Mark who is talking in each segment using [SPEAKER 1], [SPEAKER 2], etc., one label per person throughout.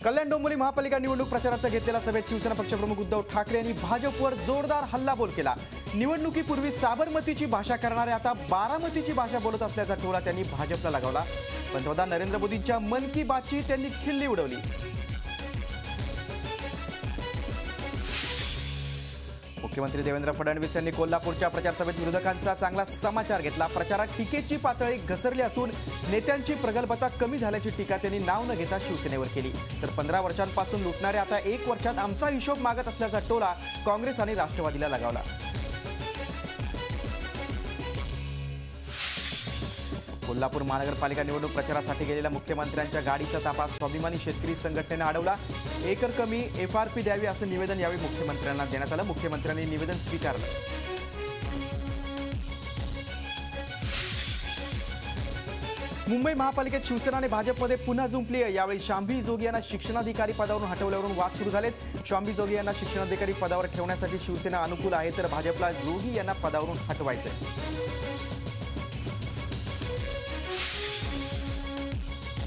[SPEAKER 1] कल्याण डोंबिवली महापालिका निवडणूक प्रचारार्थ घेतलेल्या सभेत शिवसेना पक्षप्रमुख उद्धव ठाकरे यांनी भाजपवर जोरदार हल्लाबोल केला। निवडणुकीपूर्वी साबरमतीची भाषा करणारे आता बारामतीची भाषा बोलत असल्याचा टोला त्यांनी भाजपला लगावला। पंतप्रधान नरेंद्र मोदींच्या मन की बातची त्यांनी खिल्ली उडवली। मुख्यमंत्री देवेंद्र फडणवीस यांनी कोल्हापूरच्या प्रचार सभेत विरोधकांचा चांगला समाचार घेतला। प्रचारात टीकेची पातळी घसरली असून नेत्यांची प्रगल्भता कमी झाल्याची टीका त्यांनी नाव न घेता शिवसेनेवर केली। तर 15 वर्षांपासून लुटणारे आता 1 वर्षात आमचा हिशोब मागत असल्याचा टोला काँग्रेस आणि राष्ट्रवादीला लगावला। कोल्हापूर महानगरपालिका निवडणूक प्रचारासाठी गेलेल्या मुख्यमंत्र्यांच्या गाडीचा ताफा स्वाभिमानी शेतकरी संघटनेने अडवला। एकर कमी FRP द्यावी असं निवेदन यावेळी मुख्यमंत्र्यांना देण्यात आलं। मुख्यमंत्र्यांनी निवेदन स्वीकारलं। मुंबई महापालिकेत शिवसेना आणि भाजपमध्ये पुन्हा जुंपली आहे। यावेळी शांभी जोगी यांना शिक्षणाधिकारी पदावरून हटवल्यावरून वाद सुरू झालेत। शांभी जोगी यांना शिक्षणाधिकारी पदावर ठेवण्यासाठी शिवसेना अनुकूल आहे, तर भाजपला जोगी यांना पदावरून हटवायचंय।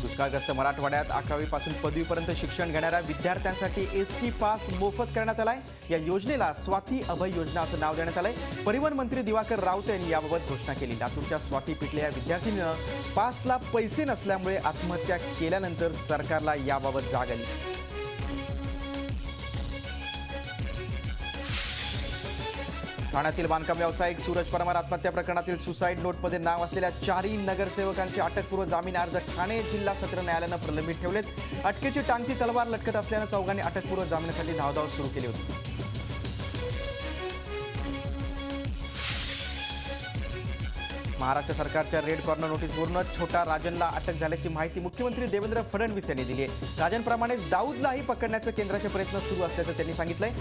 [SPEAKER 1] दुष्काळग्रस्त मराठवाड्यात 11वी पासून पदवीपर्यंत शिक्षण घेणाऱ्या विद्यार्थ्यांसाठी ST पास मोफत करण्यात आलाय। या योजनेला स्वाती अभय योजना असं नाव देण्यात आलंय। परिवहन मंत्री दिवाकर रावते यांनी याबाबत घोषणा केली। लातूरच्या स्वाती पिटले या विद्यार्थिनीनं पासला पैसे नसल्यामुळे आत्महत्या केल्यानंतर सरकारला याबाबत जाग आली। ठाण्यातील बांधकाम व्यावसायिक सूरज परमार आत्महत्या प्रकरणातील सुसाईड नोटमध्ये नाव असलेल्या 4 नगरसेवकांचे अटकपूर्व जामीन अर्ज ठाणे जिल्हा सत्र न्यायालयानं प्रलंबित ठेवलेत। अटकेची टांगती तलवार लटकत असल्यानं चौघांनी अटकपूर्व जामिनासाठी धावधाव सुरू केली होती। महाराष्ट्र सरकारच्या रेड कॉर्नर नोटीसवरून छोटा राजनला अटक झाल्याची माहिती मुख्यमंत्री देवेंद्र फडणवीस यांनी दिली आहे। राजनप्रमाणेच दाऊदलाही पकडण्याचे केंद्राचे प्रयत्न सुरू असल्याचं त्यांनी सांगितलंय।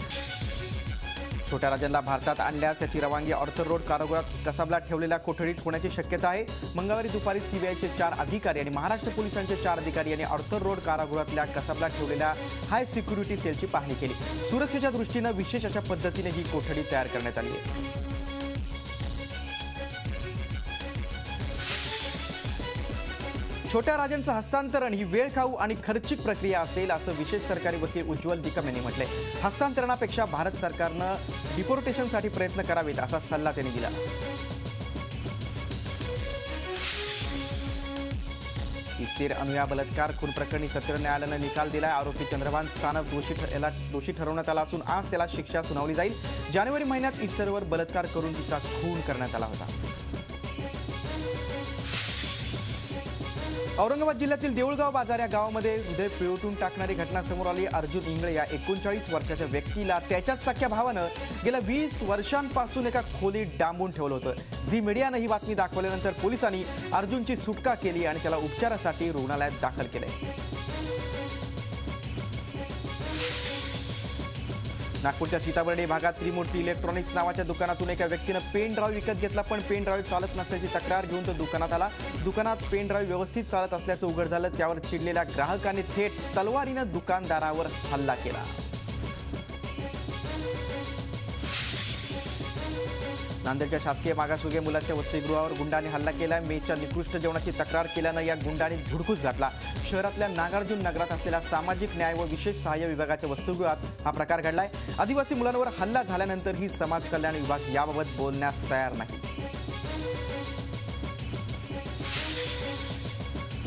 [SPEAKER 1] छोट्या राजनला भारतात आणल्यास त्याची रवानगी ऑर्थर रोड कारागृहात कसाबला ठेवलेल्या कोठडीत होण्याची शक्यता आहे। मंगळवारी दुपारी CBIचे 4 अधिकारी आणि महाराष्ट्र पोलिसांचे 4 अधिकारी यांनी ऑर्थर रोड कारागृहातल्या कसाबला ठेवलेल्या हाय सिक्युरिटी सेलची पाहणी केली। सुरक्षेच्या दृष्टीनं विशेष अशा पद्धतीने ही कोठडी तयार करण्यात आली आहे। छोट्या राजांचं हस्तांतरण ही वेळखाऊ आणि खर्चिक प्रक्रिया असेल असं विशेष सरकारी वकील उज्ज्वल निकम यांनी म्हटलंय। हस्तांतरणापेक्षा भारत सरकारनं डिपोर्टेशनसाठी प्रयत्न करावेत असा सल्ला त्यांनी दिला। इस्तेर अनुया बलात्कार खून प्रकरणी सत्र न्यायालयानं निकाल दिलाय। आरोपी चंद्रभान सानप दोषी ठरवण्यात आला असून आज त्याला शिक्षा सुनावली जाईल। जानेवारी महिन्यात इस्टरवर बलात्कार करून तिचा खून करण्यात आला होता। औरंगाबाद जिल्ह्यातील देऊळगाव बाजार या गावामध्ये हृदय पिळवटून टाकणारी घटना समोर आली। अर्जुन इंगळे या 39 वर्षाच्या व्यक्तीला त्याच्याच सख्या भावानं गेल्या 20 वर्षांपासून एका खोलीत डांबून ठेवलं होतं। झी मीडियानं ही बातमी दाखवल्यानंतर पोलिसांनी अर्जुनची सुटका केली आणि त्याला उपचारासाठी रुग्णालयात दाखल केलंय। नागपूरच्या सीताबर्डी भागात त्रिमूर्ती इलेक्ट्रॉनिक्स नावाच्या दुकानातून एका व्यक्तीनं पेन ड्राईव्ह विकत घेतला, पण पेन ड्राईव्ह चालत नसल्याची तक्रार घेऊन तो दुकानात आला। दुकानात पेन ड्राईव्ह व्यवस्थित चालत असल्याचं उघड झालं। त्यावर चिडलेल्या ग्राहकांनी थेट तलवारीनं दुकानदारावर हल्ला केला। नांदेडच्या शासकीय मागासवर्गीय मुलांच्या वसतिगृहावर गुंडांनी हल्ला केला। मेच्या निकृष्ट जेवणाची तक्रार केल्यानं या गुंडांनी धुडकूस घातला। शहरातल्या नागार्जुन नगरात असलेल्या सामाजिक न्याय व विशेष सहाय्य विभागाच्या वसतिगृहात हा प्रकार घडलाय। आदिवासी मुलांवर हल्ला झाल्यानंतरही समाज कल्याण विभाग याबाबत बोलण्यास तयार नाही।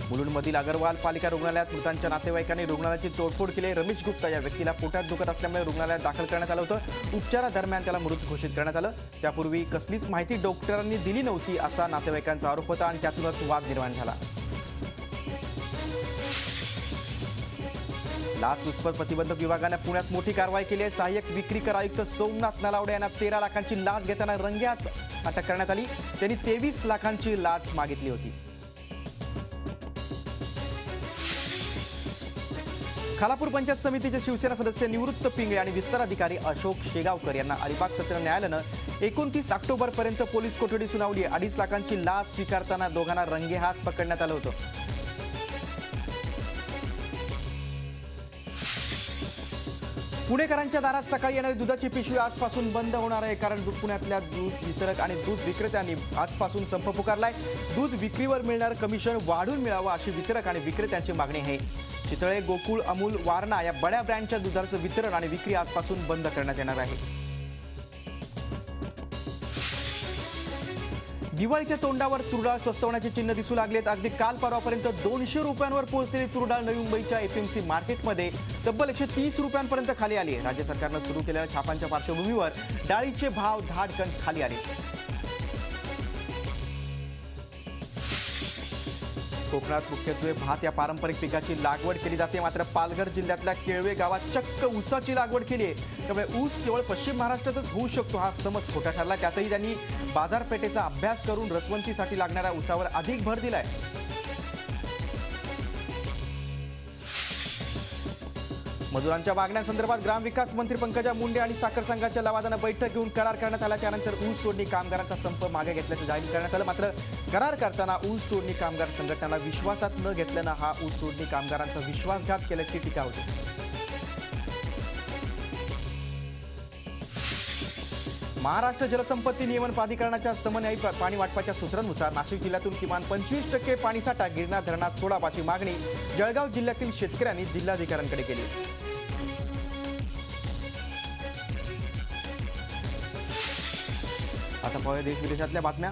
[SPEAKER 1] मुलुंडमधील अगरवाल पालिका रुग्णालयात मृतांच्या नातेवाईकांनी रुग्णालयाची तोडफोड केली। रमेश गुप्ता या व्यक्तीला पोटात दुखत असल्यामुळे रुग्णालयात दाखल करण्यात आलं होतं। उपचारादरम्यान त्याला मृत घोषित करण्यात आलं। त्यापूर्वी कसलीच माहिती डॉक्टरांनी दिली नव्हती असा नातेवाईकांचा आरोप होता आणि त्यातूनच वाद निर्माण झाला। लाचलुचपत प्रतिबंधक विभागाने पुण्यात मोठी कारवाई केली आहे। सहाय्यक विक्रीकर आयुक्त सोमनाथ नलावडे यांना 13 लाखांची लाच घेताना रंगेहात अटक करण्यात आली। त्यांनी 23 लाखांची लाच मागितली होती। खालापूर पंचायत समितीचे शिवसेना सदस्य निवृत्त पिंगळे आणि विस्तार अधिकारी अशोक शेगावकर यांना अलिबाग सत्र न्यायालयानं 29 ऑक्टोबरपर्यंत पोलीस कोठडी सुनावली आहे। 2.5 लाखांची लाच स्वीकारताना दोघांना रंगेहात पकडण्यात आलं होतं। पुणेकरांच्या दारात सकाळी येणारी दुधाची पिशवी आजपासून बंद होणार आहे, कारण पुण्यातल्या दूध वितरक आणि दूध विक्रेत्यांनी आजपासून संप पुकारलाय। दूध विक्रीवर मिळणारं कमिशन वाढून मिळावं अशी वितरक आणि विक्रेत्यांची मागणी आहे। चितळे, गोकुळ, अमूल, वारणा या बड्या ब्रँडच्या दुधाचं वितरण आणि विक्री आजपासून बंद करण्यात येणार आहे. दिवाळीच्या तोंडावर तुरडाळ स्वस्त होण्याचे चिन्ह दिसू लागलेत. अगदी काल परवापर्यंत 200 रुपयांवर पोहोचलेली तुरडाळ नवी मुंबईच्या एपीएमसी मार्केटमध्ये तब्बल 130 रुपयांपर्यंत खाली आली आहे. राज्य सरकारनं सुरू केलेल्या छापांच्या पार्श्वभूमीवर डाळीचे भाव धाडकन खाली आले. कोकणात मुख्यत्वे भात या पारंपरिक पिकाची लागवड केली जाते. मात्र पालघर जिल्ह्यातल्या केळवे गावात चक्क ऊसाची लागवड केली आहे. त्यामुळे ऊस केवळ पश्चिम महाराष्ट्रातच होऊ शकतो हा समज खोटा ठरला. त्यातही त्यांनी बाजारपेठेचा अभ्यास करून रसवंतीसाठी लागणाऱ्या ऊसावर अधिक भर दिलाय. मजुरांच्या मागण्यांसंदर्भात ग्रामविकास मंत्री पंकजा मुंडे आणि साखर संघाच्या लवादानं बैठक घेऊन करार करण्यात आला. त्यानंतर ऊस तोडणी कामगारांचा संप मागे घेतल्याचं जाहीर करण्यात आलं. मात्र करार करताना ऊस तोडणी कामगार संघटनाला विश्वासात न घेतल्यानं हा ऊस तोडणी कामगारांचा विश्वासघात केल्याची टीका होती. महाराष्ट्र जलसंपत्ती नियमन प्राधिकरणाच्या समन्वयी पाणी वाटपाच्या सूत्रांनुसार नाशिक जिल्ह्यातून किमान 25% पाणीसाठा गिरणा धरणात सोडावाची मागणी जळगाव जिल्ह्यातील शेतकऱ्यांनी जिल्हाधिकाऱ्यांकडे केली. आता पाहूया देश विदेशातल्या बातम्या.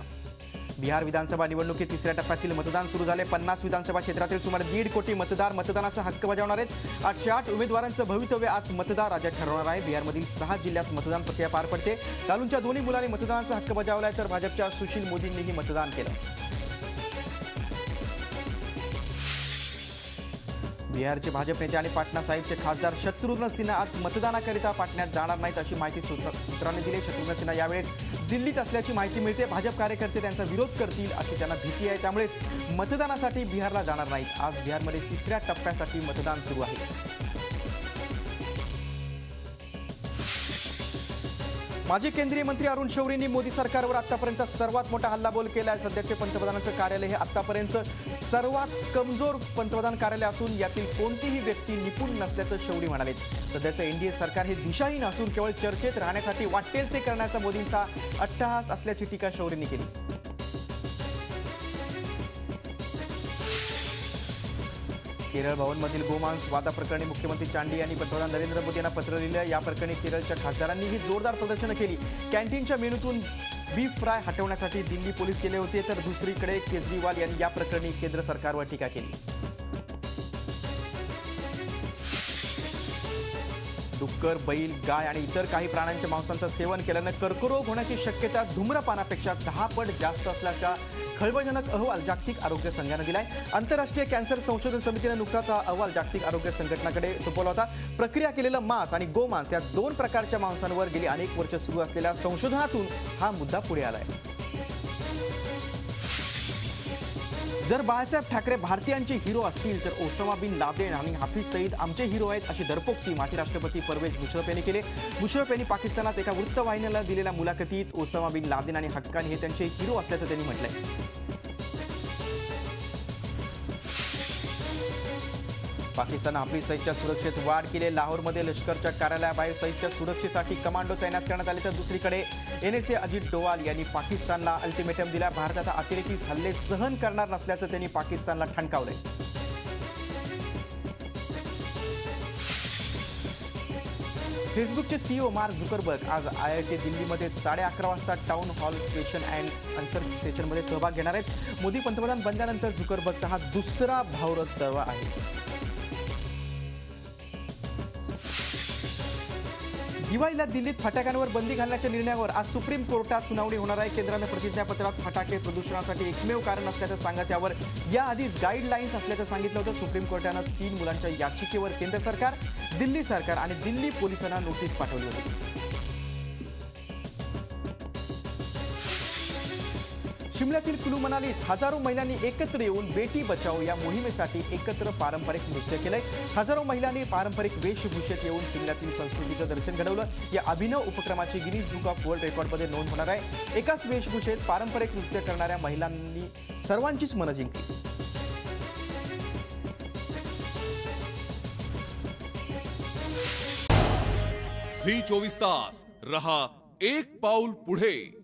[SPEAKER 1] बिहार विधानसभा निवडणुकीत तिसऱ्या टप्प्यातील मतदान सुरू झाले. 50 विधानसभा क्षेत्रातील सुमारे 1.5 कोटी मतदार मतदानाचा हक्क बजावणार आहेत. 808 उमेदवारांचं भवितव्य आज मतदार राज्यात ठरवणार आहे. बिहारमधील 6 जिल्ह्यात मतदान प्रक्रिया पार पडते. लालूंच्या दोन्ही मुलांनी मतदानाचा हक्क बजावलाय तर भाजपच्या सुशील मोदींनीही मतदान केलं. बिहारचे भाजप नेते आणि पाटणा साहिबचे खासदार शत्रुघ्न सिन्हा आज मतदानाकरिता पाटण्यात जाणार नाहीत अशी माहिती सूत्रांनी दिली. शत्रुघ्न सिन्हा यावेळेस दिल्लीत असल्याची माहिती मिळते. भाजप कार्यकर्ते त्यांचा विरोध करतील अशी त्यांना भीती आहे. त्यामुळे मतदानासाठी बिहारला जाणार नाहीत. आज बिहारमध्ये तिसऱ्या टप्प्यासाठी मतदान सुरू आहे. माजी केंद्रीय मंत्री अरुण शौरींनी मोदी सरकारवर आतापर्यंत सर्वात मोठा हल्लाबोल केला आहे. सध्याचे पंतप्रधानांचं कार्यालय हे आतापर्यंत सर्वात कमजोर पंतप्रधान कार्यालय असून यातील कोणतीही व्यक्ती निपुण नसल्याचं शौरी म्हणाले. सध्याचं एनडीए सरकार हे दिशाहीन असून केवळ चर्चेत राहण्यासाठी वाटेल ते करण्याचा मोदींचा अट्टहास असल्याची टीका शौरींनी केली. केरळ भवनमधील गोमांस वादाप्रकरणी मुख्यमंत्री चांडी यांनी पंतप्रधान नरेंद्र मोदी यांना पत्र लिहिलं. या प्रकरणी केरळच्या खासदारांनीही जोरदार प्रदर्शनं केली. कॅन्टीनच्या मेनूतून बीफ फ्राय हटवण्यासाठी दिल्ली पोलीस गेले होते तर दुसरीकडे केजरीवाल यांनी या प्रकरणी केंद्र सरकारवर टीका केली. डुक्कर, बैल, गाय आणि इतर काही प्राण्यांच्या मांसाचं सेवन केल्यानं कर्करोग होण्याची शक्यता धूम्रपानापेक्षा 10 पट जास्त असल्याचा खळबळजनक अहवाल जागतिक आरोग्य संघानं दिलाय. आंतरराष्ट्रीय कॅन्सर संशोधन समितीनं नुकताच हा अहवाल जागतिक आरोग्य संघटनेकडे सोपवला होता. प्रक्रिया केलेलं मांस आणि गोमांस या 2 प्रकारच्या मांसांवर गेली अनेक वर्ष सुरू असलेल्या संशोधनातून हा मुद्दा पुढे आलाय. जर बाळासाहेब ठाकरे भारतीयांचे हिरो असतील तर ओसामा बिन लादेन आणि हाफिज सईद आमचे हिरो आहेत अशी दरपोक्ती माजी राष्ट्रपती परवेज मुशर्रफ यांनी केली. मुशर्रफ यांनी पाकिस्तानात एका वृत्तवाहिनीला दिलेल्या मुलाखतीत ओसामा बिन लादेन आणि हक्कानी हे त्यांचे हिरो असल्याचं त्यांनी म्हटलंय. पाकिस्तान हाफिज सईदच्या सुरक्षेत वाढ केली. लाहोरमध्ये लष्करच्या कार्यालयाबाहेर सईदच्या सुरक्षेसाठी कमांडो तैनात करण्यात आले. तर दुसरीकडे एनएसए अजित डोवाल यांनी पाकिस्तानला अल्टिमेटम दिला. भारतात अतिरेकी हल्ले सहन करणार नसल्याचं त्यांनी पाकिस्तानला ठणकावलंय. फेसबुकचे सीईओ मार्क झुकरबर्ग आज IIT दिल्लीमध्ये 11:30 वाजता town hall station and answer सेशनमध्ये सहभाग घेणार आहेत. मोदी पंतप्रधान बनल्यानंतर झुकरबर्गचा हा दुसरा भारत दौरा आहे. दिवाळीला दिल्लीत फटाक्यांवर बंदी घालण्याच्या निर्णयावर आज सुप्रीम कोर्टात सुनावणी होणार आहे. केंद्रानं प्रतिज्ञापत्रात फटाके प्रदूषणासाठी एकमेव कारण असल्याचं सांगत यावर याआधीच गाईडलाईन्स असल्याचं सांगितलं होतं. सुप्रीम कोर्टानं 3 मुलांच्या याचिकेवर केंद्र सरकार, दिल्ली सरकार आणि दिल्ली पोलिसांना नोटीस पाठवली होती. शिमल्यातील कुलू मनालीत हजारो महिलांनी एकत्र येऊन बेटी बचाओ या मोहिमेसाठी एकत्र पारंपरिक नृत्य केलंय. हजारो महिलांनी पारंपरिक वेशभूषेत येऊन शिमल्यातील संस्कृतीचं दर्शन घडवलं. या अभिनव उपक्रमाची गिनीज बुक ऑफ वर्ल्ड रेकॉर्डमध्ये नोंद होणार आहे. एकाच वेशभूषेत पारंपरिक नृत्य करणाऱ्या महिलांनी सर्वांचीच मनं जिंकली.
[SPEAKER 2] झी 24 तास रहा एक पाऊल पुढे.